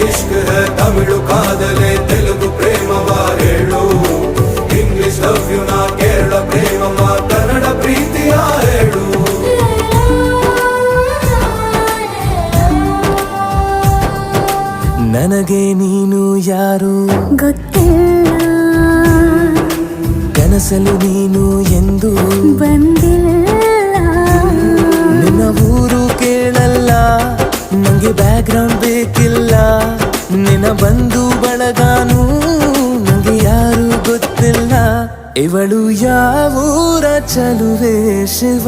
इश्क है तमिಳು ಕಾದಲೆ ತೆಲುಗು ಪ್ರೇಮವ ಹೇಳು ಇಂಗ್ಲಿಷ್ ಲವ್ ಯು ನಾ ಕೇರಳ ಪ್ರೇಮವ ಕನ್ನಡ ಪ್ರೀತಿಯ ಹೇಳು ನನಗೆ ನೀನು ಯಾರು ಗೊತ್ತಿಲ್ಲ ಕನಸಲು ನೀನು ಎಂದು ಬಂದಿಲ್ಲ ನಿನ್ನ ಊರು ಕೇಳಲ್ಲ ನಂಗೆ ಬ್ಯಾಕ್ಗ್ರೌಂಡ್ ಬೇಕಿಲ್ಲ ನಿನ್ನ ಬಂಧು ಬಳಗಾನು ನಂಗೆ ಯಾರು ಗೊತ್ತಿಲ್ಲ ಇವಳು ಯಾವೂರ ಚಲುವೆ ಶಿವ